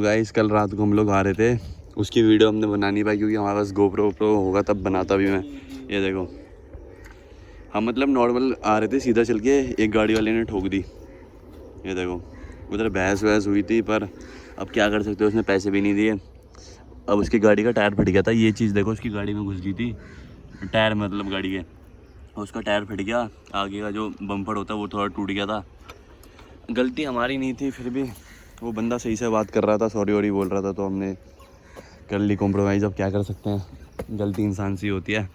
Guys कल रात को हम लोग आ रहे थे, उसकी वीडियो हमने बना नहीं पाई क्योंकि हमारे पास गोप्रो वोप्रो होगा तब बनाता भी मैं। ये देखो हम मतलब नॉर्मल आ रहे थे, सीधा चल के एक गाड़ी वाले ने ठोक दी। ये देखो उधर बहस वहस हुई थी, पर अब क्या कर सकते हो, उसने पैसे भी नहीं दिए। अब उसकी गाड़ी का टायर फट गया था, ये चीज़ देखो उसकी गाड़ी में घुस गई थी, टायर मतलब गाड़ी के, उसका टायर फट गया, आगे का जो बम्पर होता है वो थोड़ा टूट गया था। गलती हमारी नहीं थी, फिर भी वो बंदा सही से बात कर रहा था, सॉरी वॉरी बोल रहा था, तो हमने कर ली कॉम्प्रोमाइज़। अब क्या कर सकते हैं, गलती इंसान से होती है।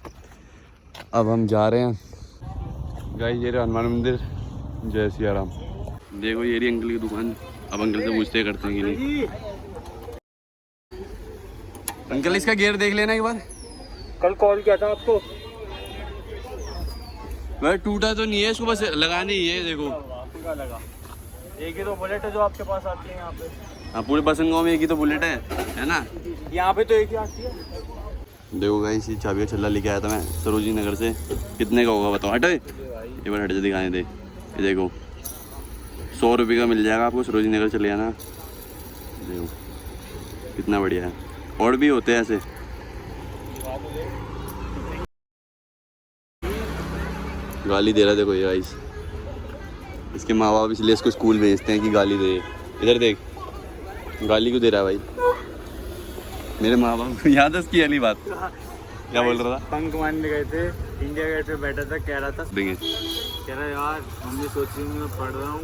अब हम जा रहे हैं गाइस, ये हनुमान मंदिर, जय सिया राम। देखो ये रही अंकल की दुकान। अब अंकल से पूछते करते हैं कि नहीं। अंकल इसका गियर देख लेना एक बार। कल कॉल किया था आपको, भाई टूटा तो नहीं है, इसको बस लगानी ही है। देखो लगा एक ही तो बुलेट है जो आपके पास आती है यहाँ पे। हाँ, पूरे बसंत गाँव में एक ही तो बुलेट है ना। यहाँ पे तो एक ही आती है। देखो गाइस ये चाबी का छल्ला लेके आया था मैं सरोजी नगर से। कितने का होगा बताओ, हटे एक बार, हट जा दिखाने दे। ये देखो 100 रुपये का मिल जाएगा आपको, सरोजी नगर चले जाना। देखो कितना बढ़िया है, और भी होते हैं ऐसे। गाली दे रहा है देखो ये गाइस, इसके माँ बाप इसलिए इसको स्कूल भेजते हैं कि गाली दे। इधर देख गाली क्यों दे रहा है भाई, मेरे माँ बाप को याद है उसकी वाली बात। क्या बोल रहा था? बंक मारने गए थे, इंडिया गेट पे बैठा था, कह रहा था देंगे, कह रहा यार मम्मी सोच रही हूँ मैं पढ़ रहा हूँ।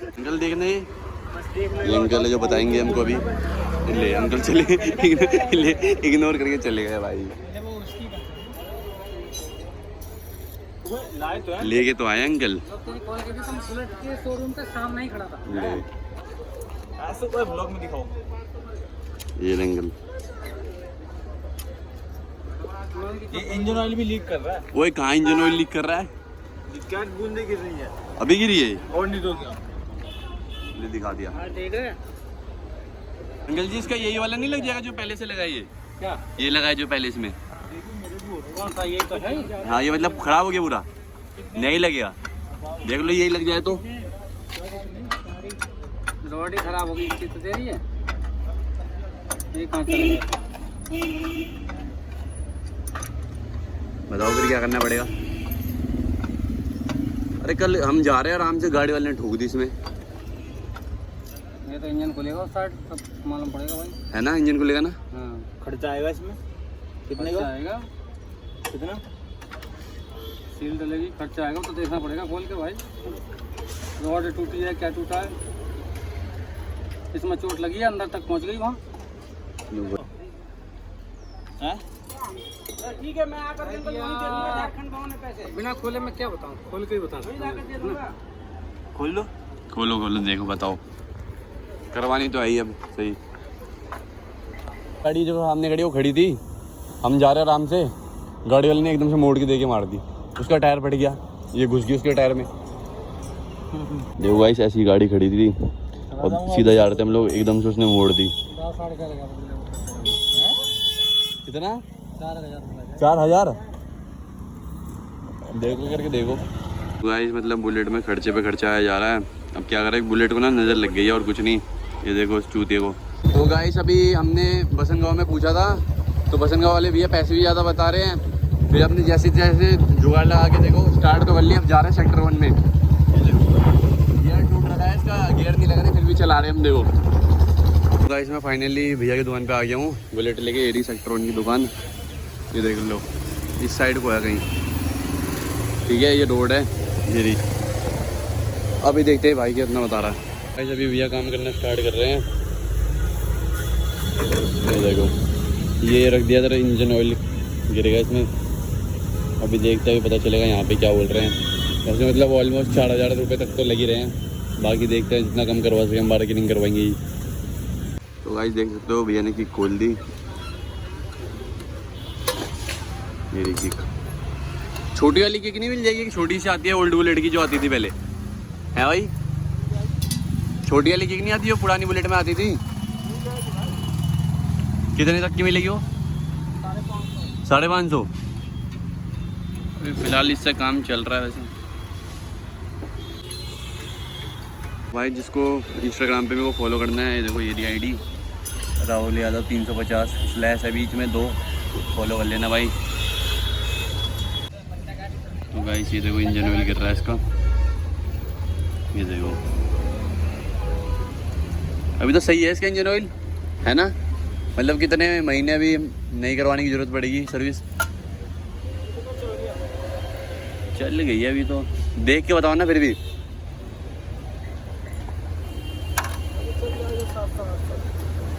अंकल देखने ये अंकल है जो बताएंगे हमको अभी। ले अंकल चले इग्नोर करके चले गए भाई। लेके तो आए अंकल। बुलेट के शोरूम के सामने ही खड़ा था। ले ऐसे कोई ब्लॉग में दिखाओ। ये अंकल, ये इंजन ऑयल भी लीक कर रहा है। वो कहाँ इंजन ऑयल लीक कर रहा है? क्या बूंदे गिर रही है अभी गिरी है और नहीं तो क्या। ले दिखा दिया। देख रहे अंकल जी इसका यही वाला नहीं लग जाएगा जो पहले से लगाइए? क्या ये लगाए जो पहले इसमें। कौन सा, ये तो है। हाँ ये मतलब खराब हो गया पूरा, नहीं लगेगा। देख लो यही लग जाए तो। रोड ही खराब हो गई, इसकी तो दे रही है। ये कहाँ चलेगा? बताओ फिर क्या करना पड़ेगा। अरे कल हम जा रहे हैं आराम से, गाड़ी वाले ने ठोक दी इसमें। ये तो इंजन खुलेगा उस साइड, सब मालूम पड़ेगा भाई, है ना, इंजन खुलेगा ना। हाँ खर्चा आएगा इसमें। कितने का आएगा? कितना सील डलेगी, खर्चा आएगा तो देखना पड़ेगा खोल के भाई। रोड टूटी है, क्या टूटा है, इसमें चोट लगी है, अंदर तक पहुंच गई वहाँ। ठीक है मैं आकर झारखंड भवन में पैसे बिना खोले मैं क्या बताऊँ, खोल के ही बता सकता। खोल लो, खोलो खोलो, देखो बताओ, करवानी तो आई अब सही। गाड़ी जो सामने खड़ी वो खड़ी थी, हम जा रहे आराम से, गाड़ी वाले ने एकदम से मोड़ के दे के मार दी, उसका टायर फट गया, ये घुस गई उसके टायर में। देखो गाइस ऐसी गाड़ी खड़ी थी और सीधा जा रहे थे हम लोग, एकदम से उसने मोड़ दी। कितना? 4,000। देखो करके देखो गाइस, मतलब बुलेट में खर्चे पे खर्चा आया जा रहा है। अब क्या करें, बुलेट को ना नज़र लग गई है और कुछ नहीं। ये देखो उस चूतिए को। तो गाइस अभी हमने बसंत गाँव में पूछा था, तो बसंत गाँव वाले भैया पैसे भी ज़्यादा बता रहे हैं। फिर अपने जैसे जैसे जुगाड़ लगा के देखो स्टार्ट तो कर लिया। अब जा रहे हैं सेक्टर 1 में। गियर टूट रहा है इसका, गियर नहीं लग रहे, फिर भी चला रहे हैं हम। देखो तो गाइस मैं फाइनली भैया की दुकान पे आ गया हूँ, बुलेट लेके। एरी सेक्टर 1 की दुकान, ये देख लो इस साइड को है कहीं, ठीक है। ये रोड है ये रही। अभी देखते हैं भाई कितना बता रहा है। गाइस अभी भैया काम करना स्टार्ट कर रहे हैं। ये देखो ये रख दिया था, इंजन ऑयल गिरेगा इसमें। अभी देखते हैं, पता चलेगा यहाँ पे क्या बोल रहे हैं। वैसे मतलब ऑलमोस्ट 4,000 रुपये तक तो लग ही रहे हैं। बाकी देखते हैं जितना कम करवा सके हम, बार्गेनिंग करवाएंगे ही। तो गाइस देख सकते हो भैया ने किक खोल दी, मेरी किक। छोटी वाली किक नहीं मिल जाएगी? छोटी सी आती है ओल्ड बुलेट की जो आती थी पहले, है भाई? छोटी वाली किक नहीं आती जो पुरानी बुलेट में आती थी? कितने तक की मिलेगी वो? 550। फिलहाल इससे काम चल रहा है वैसे। भाई जिसको इंस्टाग्राम पे मेरे को फॉलो करना है, देखो ये ID राहुल यादव 350 स्लैश है बीच में 2, फॉलो कर लेना भाई। तो गाइस ये देखो इंजन ऑयल गिर रहा है इसका, ये देखो अभी तो सही है इसका इंजन ऑयल, है ना? मतलब कितने महीने अभी नहीं करवाने की ज़रूरत पड़ेगी सर्विस? चल गई है अभी तो, देख के बताओ ना फिर भी।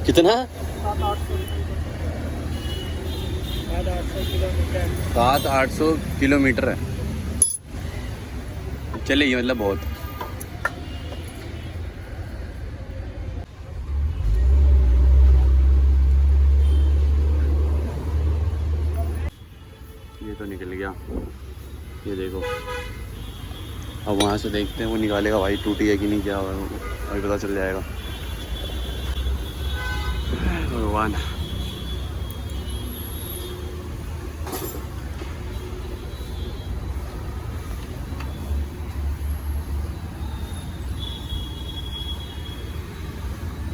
कितना? 700-800 किलोमीटर है, चलेगी मतलब बहुत। ये तो निकल गया, ये देखो। अब वहाँ से देखते हैं वो निकालेगा भाई, टूटी है कि नहीं, क्या हुआ अभी पता चल जाएगा। भगवान,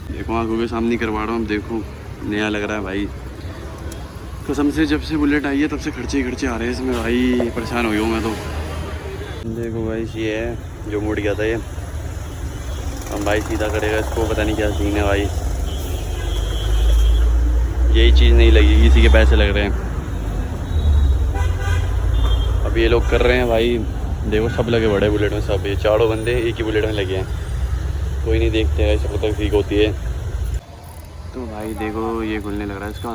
देखो आंखों के सामने करवा रहा हूँ, देखो नया लग रहा है भाई कसम से। जब से बुलेट आई है तब से खर्चे ही खर्चे आ रहे हैं इसमें भाई, परेशान हो गया हूँ मैं तो। देखो भाई ये है जो मुड़ गया था ये, अब भाई सीधा करेगा इसको, पता नहीं क्या सीन है भाई। यही चीज़ नहीं लगेगी, इसी के पैसे लग रहे हैं। अब ये लोग कर रहे हैं भाई, देखो सब लगे बड़े बुलेट में, सब ये चारों बंदे एक ही बुलेट में लगे हैं। कोई नहीं देखते हैं ऐसे पता ठीक होती है। तो भाई देखो ये खुलने लग रहा है इसका,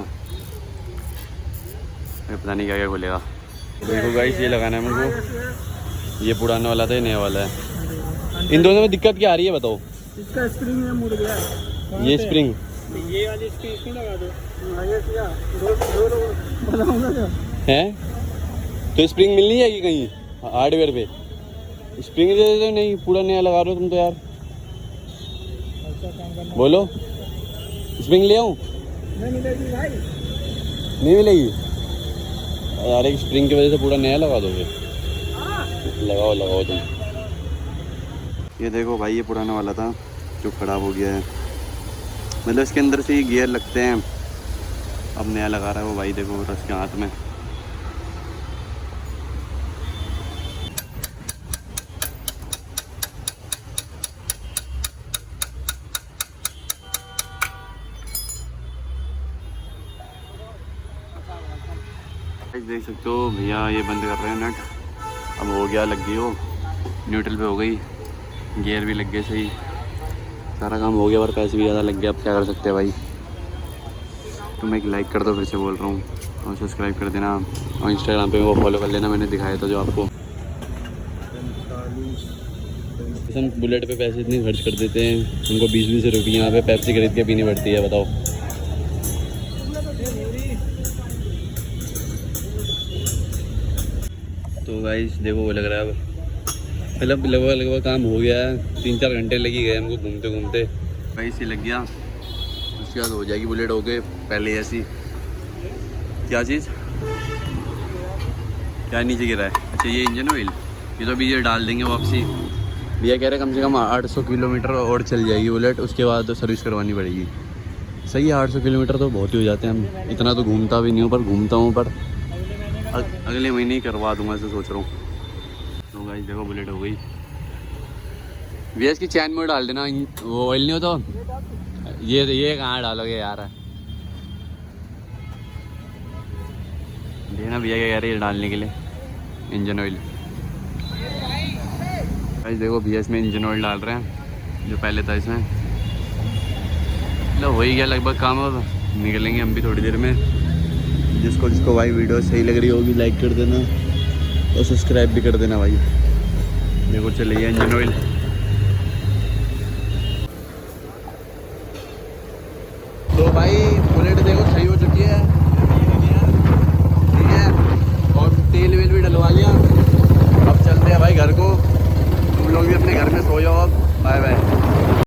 पता नहीं क्या क्या खुलेगा। देखो गाइस ये लगाना है मेरे को, ये पुराना वाला था, ये नया वाला है। इन दोनों में दिक्कत क्या आ रही है बताओ? इसका स्प्रिंग में मुड़ गया है। ये स्प्रिंग, ये वाली स्प्रिंग इसमें लगा दो। दो है तो स्प्रिंग मिल नहीं जाएगी कहीं हार्डवेयर पे? स्प्रिंग दे दो। नहीं पूरा नया लगा रहे हो तुम तो यार, बोलो स्प्रिंग ले आऊँ? नहीं मिलेगी भाई, नहीं मिलेगी यार, एक स्प्रिंग की वजह से पूरा नया लगा दोगे? लगाओ लगाओ तुम। ये देखो भाई ये पुराना वाला था जो ख़राब हो गया है, मतलब इसके अंदर से ही गियर लगते हैं, अब नया लगा रहा है वो भाई। देखो रस के हाथ में, देख सकते हो भैया ये बंद कर रहे हैं नट। अब हो गया, लग गई वो न्यूट्रल पे हो गई, गियर भी लग गए सही, सारा काम हो गया, और पैसे भी ज़्यादा लग गए। अब क्या कर सकते हैं भाई। तुम एक लाइक कर दो, फिर से बोल रहा हूँ, और सब्सक्राइब कर देना, और इंस्टाग्राम पे वो फॉलो कर लेना, मैंने दिखाया था जो आपको। हम बुलेट पे पैसे इतने खर्च कर देते हैं, उनको 20-20 रुपये यहाँ पे पेप्सी खरीद के पीनी पड़ती है, बताओ। तो गाइस देखो वो लग रहा है अब, मतलब लगभग काम हो गया है, 3-4 घंटे लगी गए हमको घूमते घूमते। गाइस ये लग गया, उसके बाद हो जाएगी बुलेट हो गए पहले ऐसी। क्या चीज़, क्या नीचे गिरा है? अच्छा ये इंजन ऑयल, ये तो अभी ये डाल देंगे वापसी। भैया कह रहे कम से कम 800 किलोमीटर और चल जाएगी बुलेट, उसके बाद तो सर्विस करवानी पड़ेगी। सही है, 800 किलोमीटर तो बहुत ही हो जाते हैं, हम इतना तो घूमता भी नहीं हूँ, पर घूमता हूँ, पर अगले महीने ही करवा दूंगा ऐसे सोच रहा हूँ। तो गाइस देखो बुलेट हो गई। भैया इसकी चैन में डाल देना, वो ऑयल नहीं होता, ये कहाँ डालोगे यार? देना भैया क्या कह रहे हैं डालने के लिए इंजन ऑयल। गाइस देखो भैया इसमें इंजन ऑयल डाल रहे हैं जो पहले था इसमें। मतलब हो ही गया लगभग काम, अब निकलेंगे हम भी थोड़ी देर में। जिसको भाई वीडियो सही लग रही होगी लाइक कर देना, और सब्सक्राइब भी कर देना भाई। देखो चलिए इंजन ऑयल